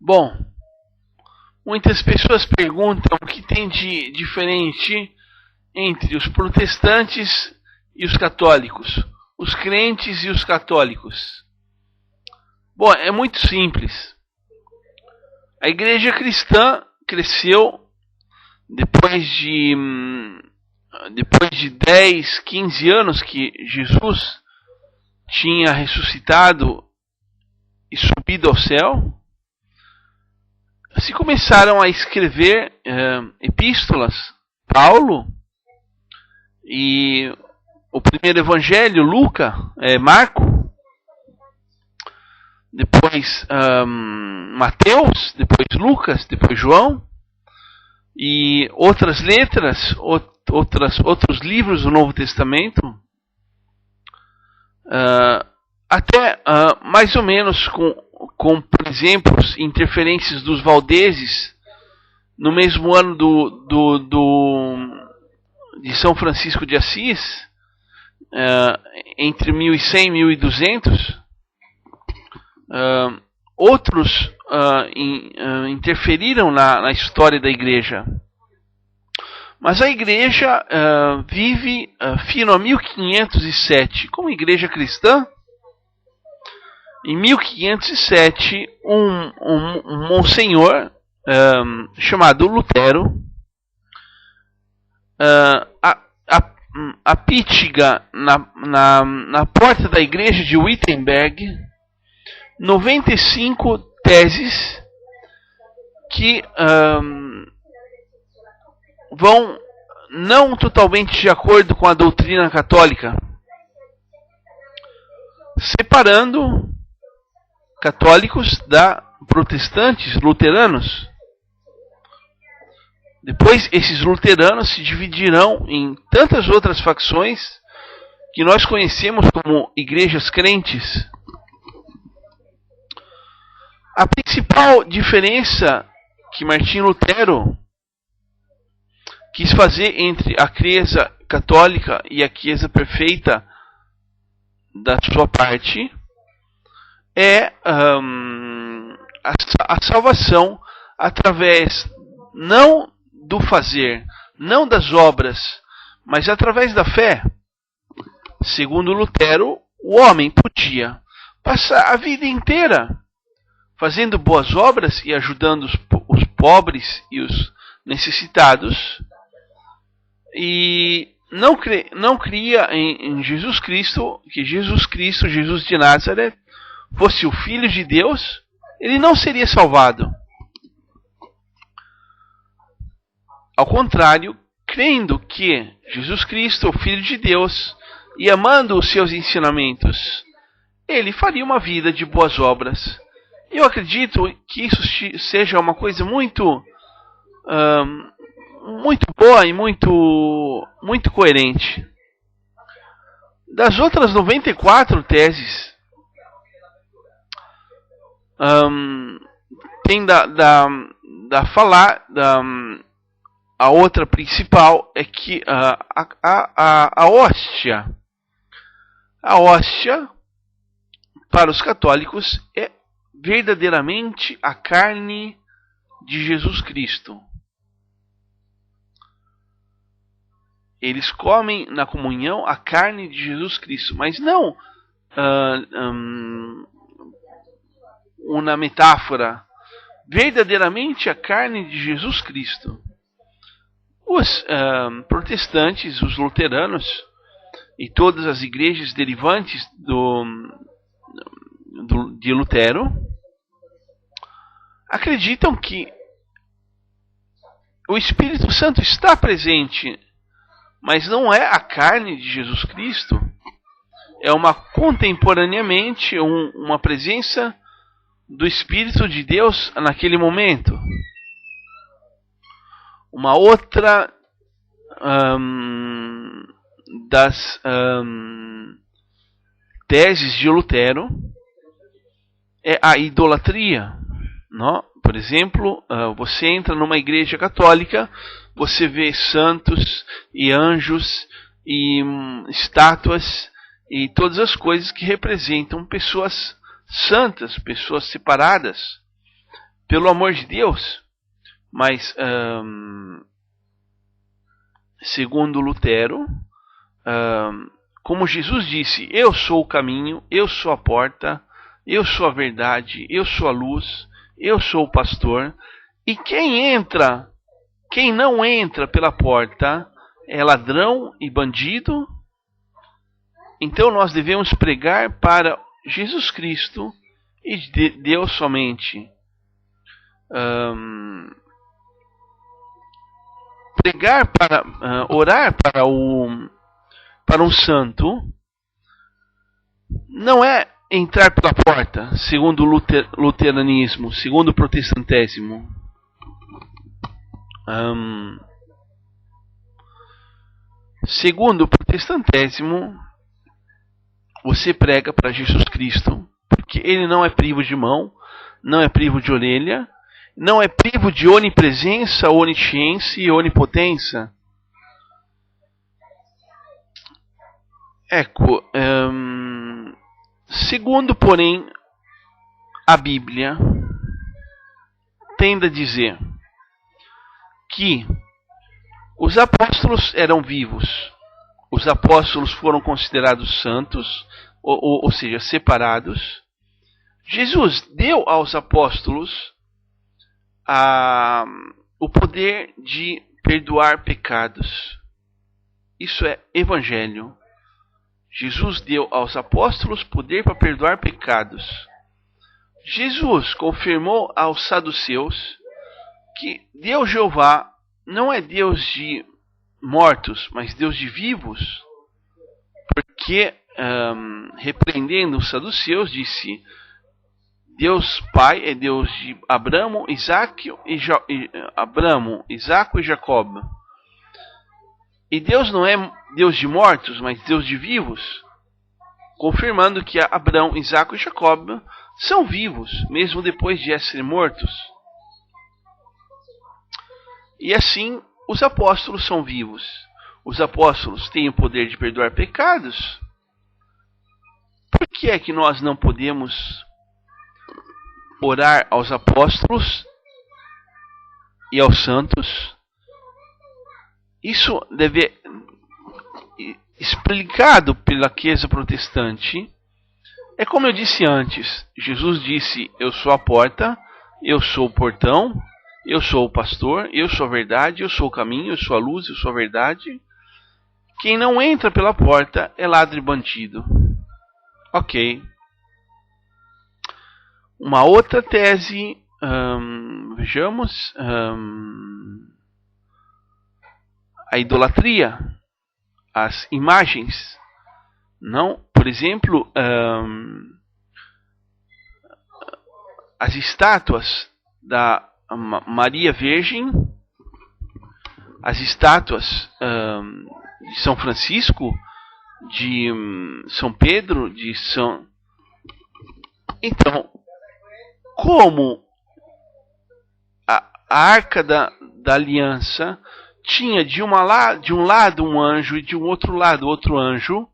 Bom, muitas pessoas perguntam o que tem de diferente entre os protestantes e os católicos, os crentes e os católicos. Bom, é muito simples. A igreja cristã cresceu depois de 10, 15 anos que Jesus tinha ressuscitado e subido ao céu. Se começaram a escrever epístolas. Paulo e o primeiro evangelho, Marco, depois Mateus, depois Lucas, depois João, e outras letras, outros livros do Novo Testamento, até mais ou menos com, por exemplo, interferências dos valdeses no mesmo ano de São Francisco de Assis, entre 1100 e 1200, outros interferiram na história da igreja. Mas a igreja vive fino a 1507 como igreja cristã. Em 1507, um monsenhor chamado Lutero apítiga na porta da igreja de Wittenberg 95 teses que vão não totalmente de acordo com a doutrina católica, separando católicos da protestantes, luteranos. Depois, esses luteranos se dividirão em tantas outras facções que nós conhecemos como igrejas crentes. A principal diferença que Martinho Lutero quis fazer entre a crença católica e a crença perfeita da sua parte é a salvação através não do fazer, não das obras, mas através da fé. Segundo Lutero, o homem podia passar a vida inteira fazendo boas obras e ajudando os pobres e os necessitados, e não cria em Jesus Cristo, que Jesus Cristo, Jesus de Nazaré, fosse o Filho de Deus, ele não seria salvado. Ao contrário, crendo que Jesus Cristo é o Filho de Deus e amando os seus ensinamentos, ele faria uma vida de boas obras. Eu acredito que isso seja uma coisa muito boa e muito coerente. Das outras 94 teses, tem a outra principal é que a hóstia para os católicos é verdadeiramente a carne de Jesus Cristo. Eles comem na comunhão a carne de Jesus Cristo, mas não uma metáfora, verdadeiramente a carne de Jesus Cristo. Os protestantes, os luteranos e todas as igrejas derivantes de Lutero acreditam que o Espírito Santo está presente, mas não é a carne de Jesus Cristo. É contemporaneamente uma presença do Espírito de Deus naquele momento. Uma outra das teses de Lutero é a idolatria. Não? Por exemplo, você entra numa igreja católica, você vê santos e anjos e estátuas e todas as coisas que representam pessoas santas, pessoas separadas. pelo amor de Deus, mas segundo Lutero, como Jesus disse, eu sou o caminho, eu sou a porta, eu sou a verdade, eu sou a luz, eu sou o pastor, e quem não entra pela porta é ladrão e bandido. Então nós devemos pregar para Jesus Cristo e Deus somente. Pregar para orar para um santo não é entrar pela porta, segundo o luteranismo, segundo o protestantismo. Segundo o protestantismo, você prega para Jesus Cristo, porque ele não é privo de mão, não é privo de orelha, não é privo de onipresença, onisciência e onipotência. Segundo, porém, a Bíblia tende a dizer que os apóstolos eram vivos. Os apóstolos foram considerados santos, ou seja, separados. Jesus deu aos apóstolos o poder de perdoar pecados. Isso é evangelho. Jesus deu aos apóstolos poder para perdoar pecados. Jesus confirmou aos saduceus que Deus Jeová não é Deus de mortos, mas Deus de vivos. Porque, repreendendo os saduceus, disse: Deus Pai é Deus de Abraão, Isaque e Jacó. E Deus não é Deus de mortos, mas Deus de vivos. Confirmando que Abraão, Isaque e Jacó são vivos, mesmo depois de serem mortos. E assim, os apóstolos são vivos. Os apóstolos têm o poder de perdoar pecados. Por que é que nós não podemos orar aos apóstolos e aos santos? Isso deve explicado pela Igreja protestante. É como eu disse antes. Jesus disse: eu sou a porta, eu sou o portão, eu sou o pastor, eu sou a verdade, eu sou o caminho, eu sou a luz, eu sou a verdade. Quem não entra pela porta é ladro e bandido. Ok. Uma outra tese, vejamos, a idolatria, as imagens. Não, por exemplo, as estátuas da Maria Virgem, as estátuas de São Francisco, de São Pedro, de São... Então, como a Arca da Aliança tinha de um lado um anjo e de um outro lado outro anjo,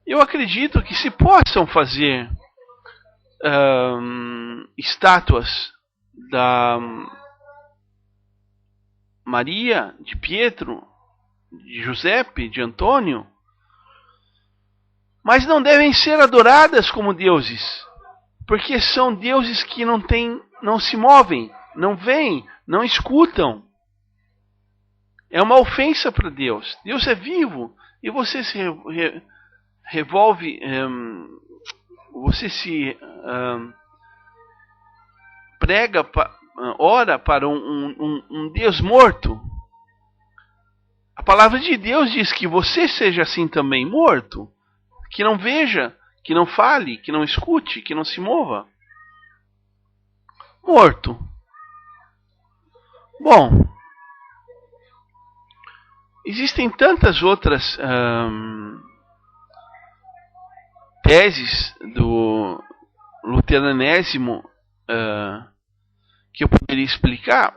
eu acredito que se possam fazer estátuas da Maria, de Pietro, de Giuseppe, de Antônio, mas não devem ser adoradas como deuses, porque são deuses que não se movem, não veem, não escutam. É uma ofensa para Deus. Deus é vivo e você se revolve, você se prega, ora para um Deus morto. A palavra de Deus diz que você seja assim também, morto, que não veja, que não fale, que não escute, que não se mova. Morto. Bom, existem tantas outras teses do luteranismo que eu poderia explicar,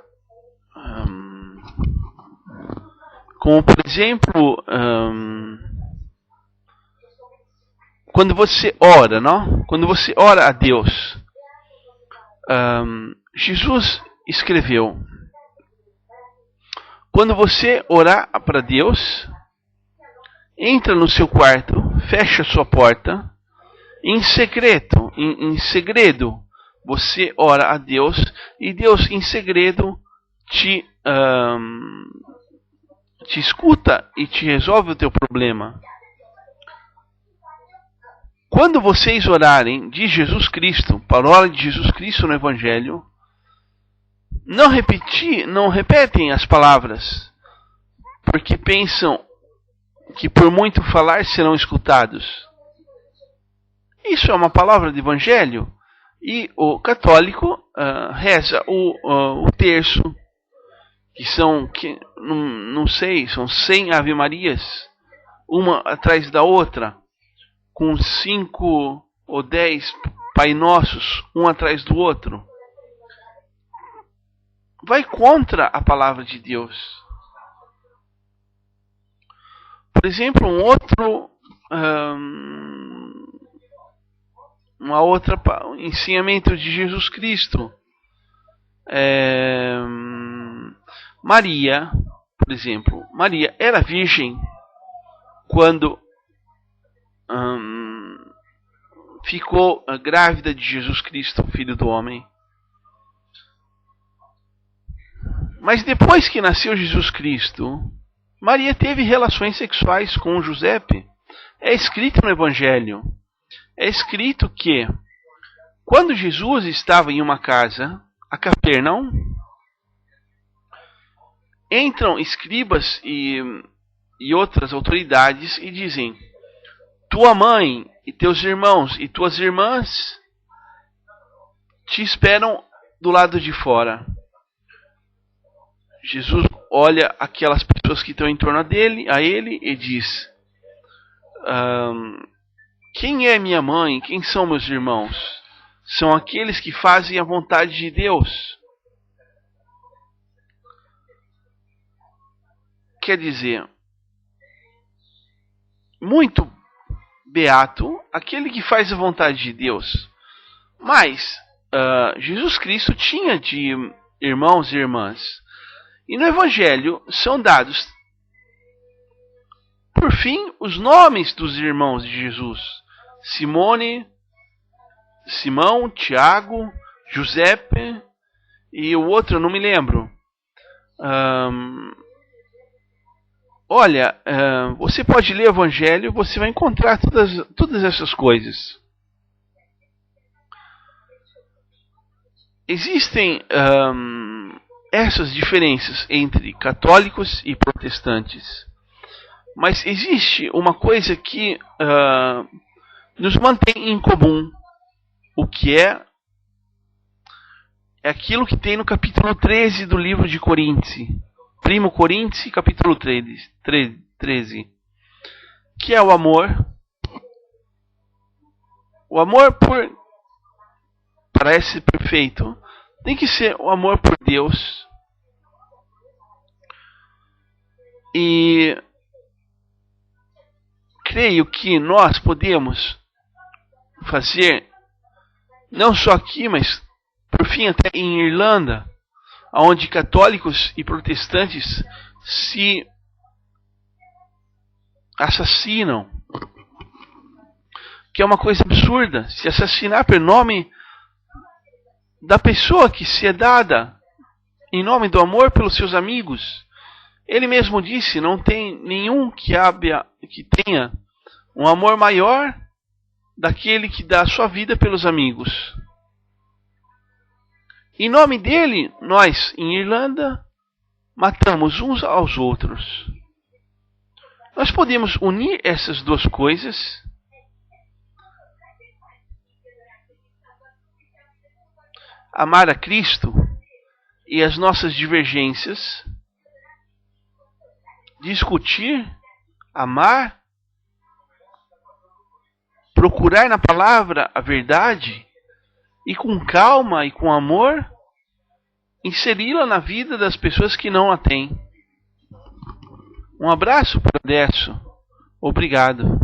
como por exemplo, quando você ora, não? Quando você ora a Deus, Jesus escreveu: quando você orar para Deus, entra no seu quarto, fecha sua porta, em segredo, você ora a Deus, e Deus em segredo te escuta e te resolve o teu problema. Quando vocês orarem de Jesus Cristo, palavra de Jesus Cristo no Evangelho, não repetem as palavras, porque pensam que por muito falar serão escutados. Isso é uma palavra de Evangelho, e o católico reza o terço, não sei, são 100 Ave Marias, uma atrás da outra, com 5 ou 10 Pai Nossos, um atrás do outro. Vai contra a palavra de Deus. Por exemplo, ensinamento de Jesus Cristo. Maria, por exemplo, Maria era virgem quando ficou grávida de Jesus Cristo, Filho do Homem. Mas depois que nasceu Jesus Cristo, Maria teve relações sexuais com Giuseppe. É escrito no Evangelho. É escrito que quando Jesus estava em uma casa, a Capernaum, entram escribas e outras autoridades e dizem: tua mãe e teus irmãos e tuas irmãs te esperam do lado de fora. Jesus olha aquelas pessoas que estão em torno a ele e diz: quem é minha mãe? Quem são meus irmãos? São aqueles que fazem a vontade de Deus. Quer dizer, muito beato aquele que faz a vontade de Deus. Mas Jesus Cristo tinha de irmãos e irmãs. E no Evangelho são dados, por fim, os nomes dos irmãos de Jesus: Simão, Tiago, Giuseppe e o outro eu não me lembro. Você pode ler o Evangelho, você vai encontrar todas essas coisas. Existem essas diferenças entre católicos e protestantes. Mas existe uma coisa que nos mantém em comum. O que é aquilo que tem no capítulo 13 do livro de Coríntios. 1 Coríntios, capítulo 13. Que é o amor. O amor parece perfeito. Tem que ser o amor por Deus. E creio que nós podemos fazer, não só aqui, mas por fim até em Irlanda, onde católicos e protestantes se assassinam, que é uma coisa absurda, se assassinar por nome da pessoa que se é dada em nome do amor pelos seus amigos. Ele mesmo disse: não tem nenhum que tenha um amor maior daquele que dá a sua vida pelos amigos. Em nome dele, nós, em Irlanda, matamos uns aos outros. Nós podemos unir essas duas coisas. Amar a Cristo e as nossas divergências. Discutir, amar, procurar na palavra a verdade e com calma e com amor inseri-la na vida das pessoas que não a têm. Um abraço para Décio. Obrigado.